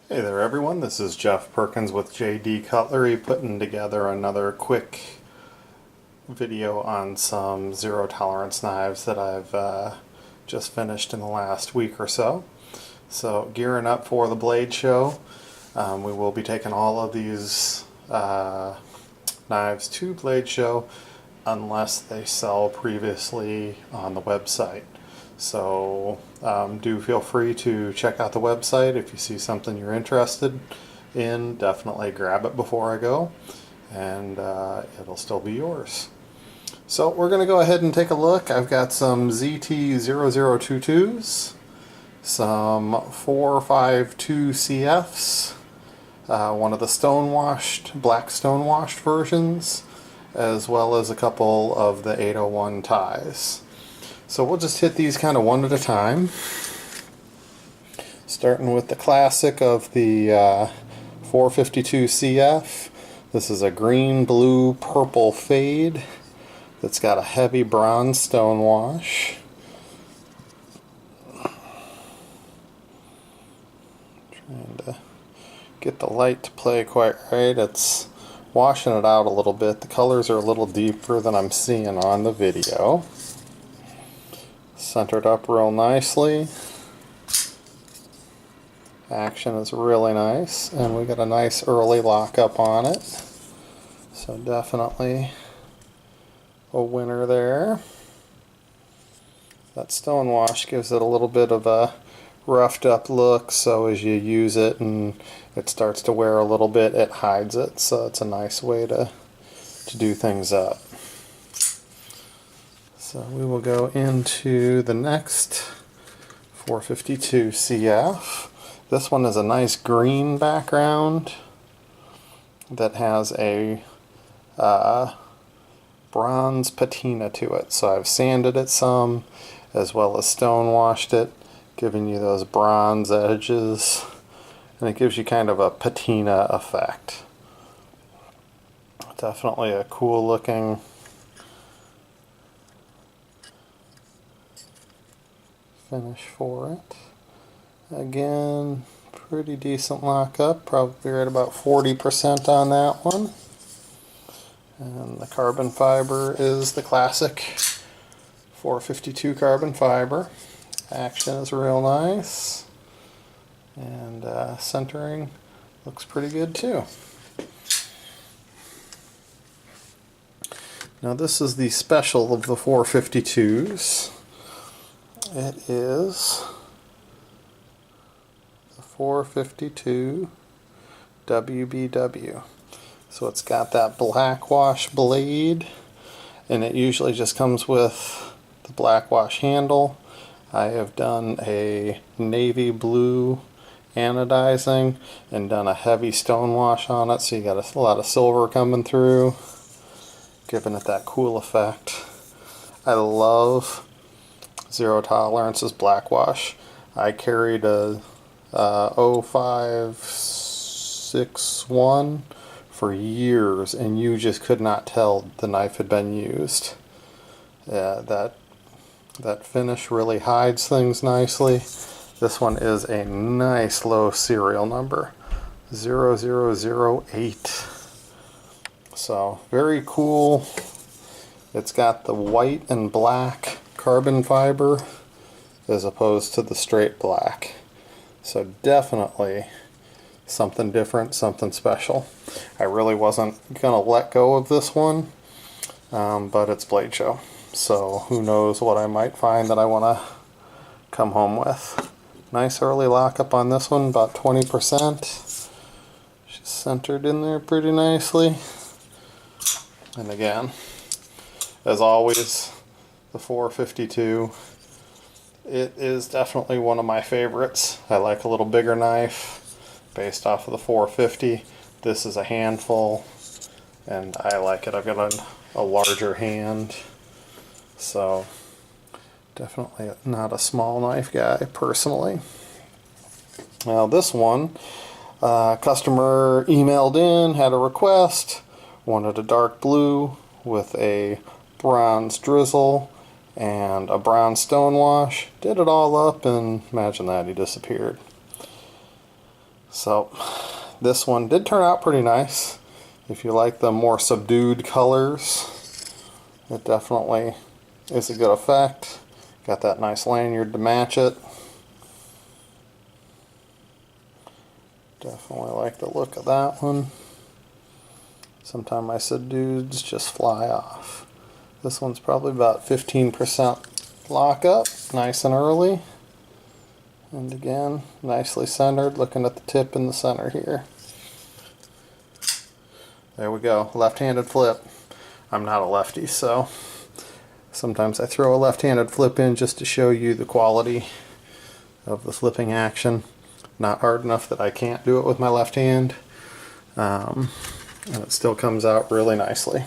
Hey there everyone, this is Jeff Perkins with JD Cutlery putting together another quick video on some zero tolerance knives that I've just finished in the last week or so. So gearing up for the blade show, we will be taking all of these knives to blade show unless they sell previously on the website. So do feel free to check out the website. If you see something you're interested in, definitely grab it before I go, and it'll still be yours. So we're going to go ahead and take a look. I've got some ZT0022s, some 452CFs, one of the black stonewashed versions, as well as a couple of the 801Tis. So we'll just hit these kind of one at a time, starting with the classic of the 452CF. This is a green, blue, purple fade that's got a heavy bronze stonewash. Trying to get the light to play quite right. It's washing it out a little bit. The colors are a little deeper than I'm seeing on the video. Centered up real nicely. Action is really nice, and we got a nice early lockup on it. So definitely a winner there. That stonewash gives it a little bit of a roughed up look, so as you use it and it starts to wear a little bit, it hides it. So it's a nice way to do things up. So we will go into the next 452CF. This one is a nice green background that has a bronze patina to it. So I've sanded it some as well as stonewashed it, giving you those bronze edges, and it gives you kind of a patina effect. Definitely a cool looking finish for it. Again, pretty decent lockup, probably right about 40% on that one. And the carbon fiber is the classic 452 carbon fiber. Action is real nice, and centering looks pretty good too. Now this is the special of the 452s. It is the 452 WBW. So it's got that black wash blade, and it usually just comes with the black wash handle. I have done a navy blue anodizing and done a heavy stone wash on it, so you got a lot of silver coming through, giving it that cool effect. I love Zero Tolerance's black wash. I carried a 0561 for years, and you just could not tell the knife had been used. That finish really hides things nicely. This one is a nice low serial number, 0008. So very cool. It's got the white and black carbon fiber as opposed to the straight black. So definitely something different, something special. I really wasn't gonna let go of this one, but it's blade show, so who knows what I might find that I want to come home with. Nice early lockup on this one, about 20%. She's centered in there pretty nicely. And again, as always, the 452, it is definitely one of my favorites. I like a little bigger knife based off of the 450. This is a handful, and I like it. I've got a larger hand, so definitely not a small knife guy personally. Now this one, customer emailed in, had a request, wanted a dark blue with a bronze drizzle and a bronze stone wash. Did it all up, and imagine that, he disappeared. So this one did turn out pretty nice. If you like the more subdued colors, it definitely is a good effect. Got that nice lanyard to match it. Definitely like the look of that one. Sometimes my subdueds just fly off. This one's probably about 15% lockup, nice and early. And again, nicely centered, looking at the tip in the center here. There we go, left-handed flip. I'm not a lefty, so sometimes I throw a left-handed flip in just to show you the quality of the flipping action. Not hard enough that I can't do it with my left hand, and it still comes out really nicely.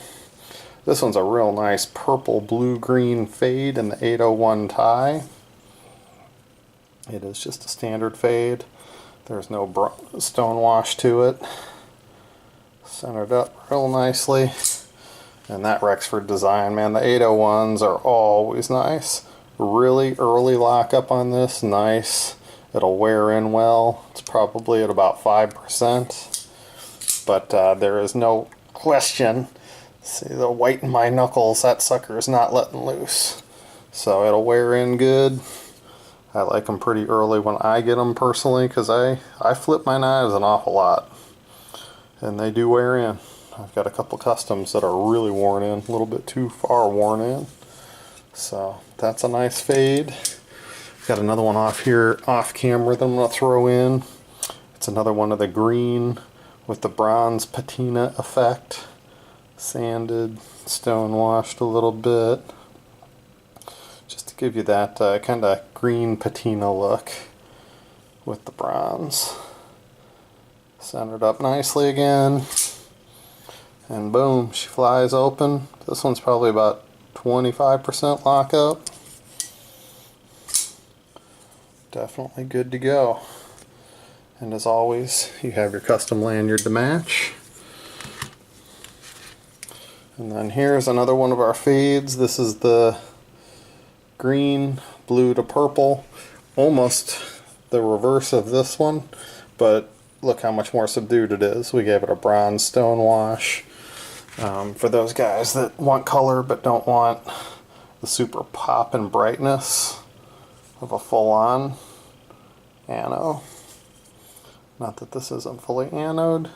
This one's a real nice purple blue-green fade in the 801 Ti. It is just a standard fade. There's no stone wash to it. Centered up real nicely. And that Rexford design, man, the 801s are always nice. Really early lockup on this, nice. It'll wear in well. It's probably at about 5%. But there is no question. See the white in my knuckles, that sucker is not letting loose. So it'll wear in good. I like them pretty early when I get them personally, because I flip my knives an awful lot. And they do wear in. I've got a couple customs that are really worn in, a little bit too far worn in. So that's a nice fade. Got another one off here, off camera, that I'm going to throw in. It's another one of the green with the bronze patina effect. Sanded, stone washed a little bit. Just to give you that kind of green patina look with the bronze. Centered up nicely again. And boom, she flies open. This one's probably about 25% lockup. Definitely good to go. And as always, you have your custom lanyard to match. And then here's another one of our fades. This is the green, blue to purple. Almost the reverse of this one, but look how much more subdued it is. We gave it a bronze stone wash. For those guys that want color but don't want the super pop and brightness of a full-on ano. Not that this isn't fully anode,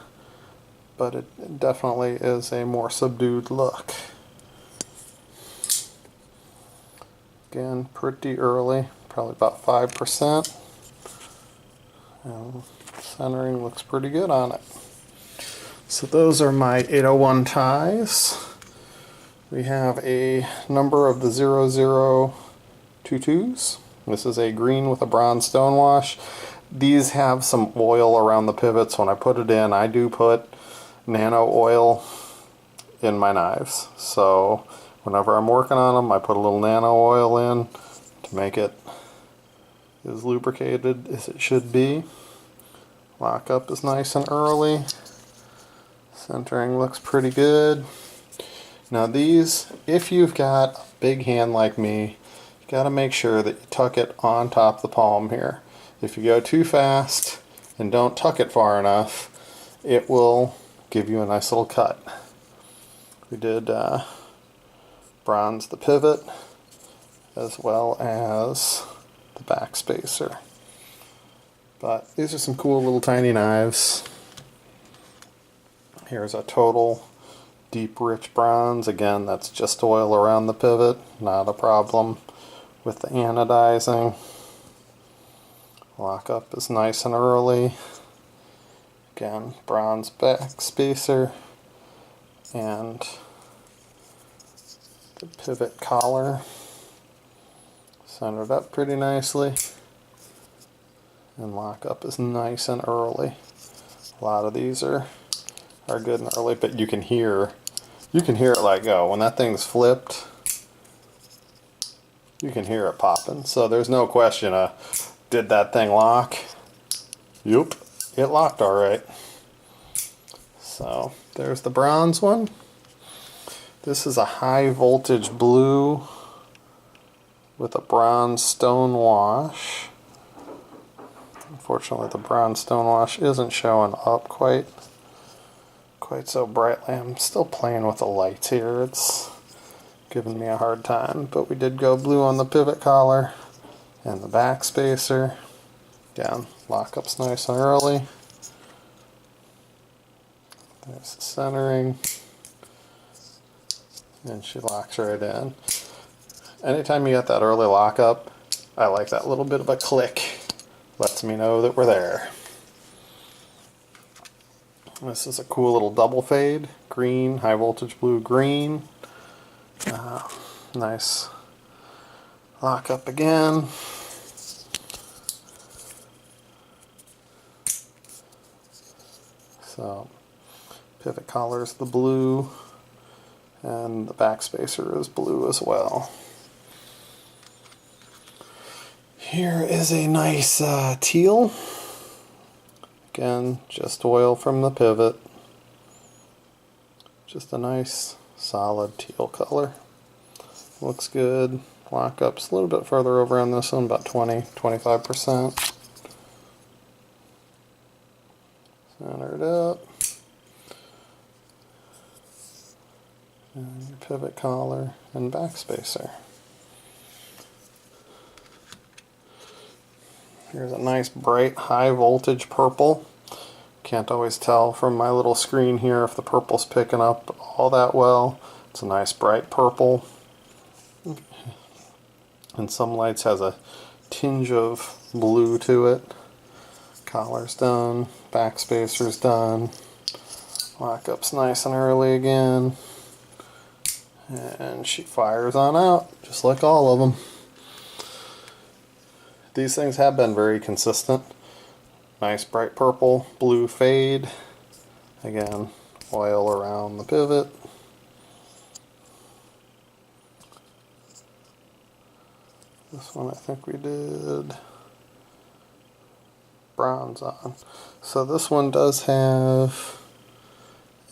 but it definitely is a more subdued look. Again, pretty early, probably about 5%. And centering looks pretty good on it. So those are my 801 ties. We have a number of the 0022s. This is a green with a bronze stone wash. These have some oil around the pivots. When I put it in, I do put nano oil in my knives. So whenever I'm working on them, I put a little nano oil in to make it as lubricated as it should be. Lockup is nice and early. Centering looks pretty good. Now these, if you've got a big hand like me, you got to make sure that you tuck it on top of the palm here. If you go too fast and don't tuck it far enough, it will give you a nice little cut. We did bronze the pivot as well as the back spacer. But these are some cool little tiny knives. Here's a total deep rich bronze. Again, that's just oil around the pivot, not a problem with the anodizing. Lockup is nice and early. Again, bronze back spacer and the pivot collar centered up pretty nicely. And lockup is nice and early. A lot of these are good and early, but you can hear it let go. When that thing's flipped, you can hear it popping. So there's no question, did that thing lock? Yup, it locked alright. So there's the bronze one. This is a high voltage blue with a bronze stone wash. If Unfortunately, the bronze stonewash isn't showing up quite so brightly. I'm still playing with the lights here. It's giving me a hard time, but we did go blue on the pivot collar and the back spacer. Again, lockup's nice and early. There's the centering, and she locks right in. Anytime you get that early lockup, I like that little bit of a click. Lets me know that we're there. This is a cool little double fade, green, high voltage blue, green. Nice lockup again. So pivot collar is the blue, and the back spacer is blue as well. Here is a nice teal. Again, just oil from the pivot. Just a nice solid teal color. Looks good. Lockup's a little bit further over on this one, about 20-25%. Centered up. And your pivot collar and back spacer. Here's a nice bright high voltage purple. Can't always tell from my little screen here if the purple's picking up all that well. It's a nice bright purple. And some lights has a tinge of blue to it. Collar's done, back spacer's done. Lockup's nice and early again. And she fires on out, just like all of them. These things have been very consistent. Nice bright purple, blue fade. Again, oil around the pivot. This one I think we did bronze on. So this one does have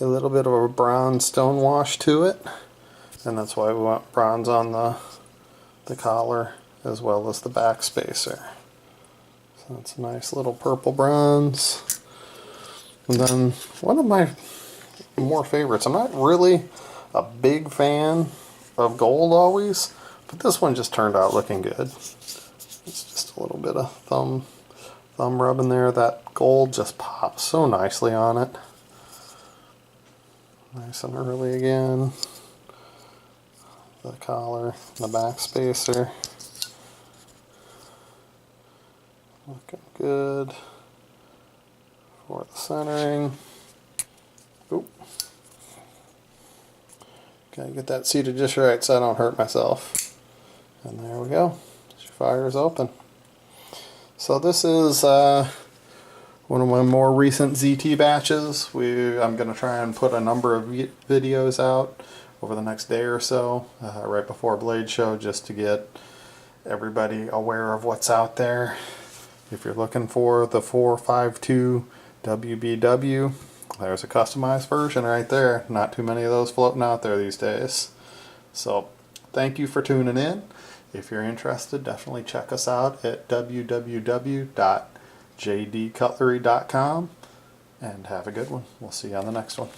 a little bit of a bronze stonewash to it, and that's why we went bronze on the collar as well as the back spacer. So it's a nice little purple bronze. And then one of my more favorites, I'm not really a big fan of gold always, but this one just turned out looking good. It's just a little bit of thumb rub in there. That gold just pops so nicely on it. Nice and early again. The collar, the back spacer. Looking good for the centering. Oop. Gotta get that seated just right so I don't hurt myself. And there we go. She fires open. So this is one of my more recent ZT batches. I'm going to try and put a number of videos out over the next day or so, right before Blade Show, just to get everybody aware of what's out there. If you're looking for the 452 WBW, there's a customized version right there. Not too many of those floating out there these days. So thank you for tuning in. If you're interested, definitely check us out at www.jdcutlery.com, and have a good one. We'll see you on the next one.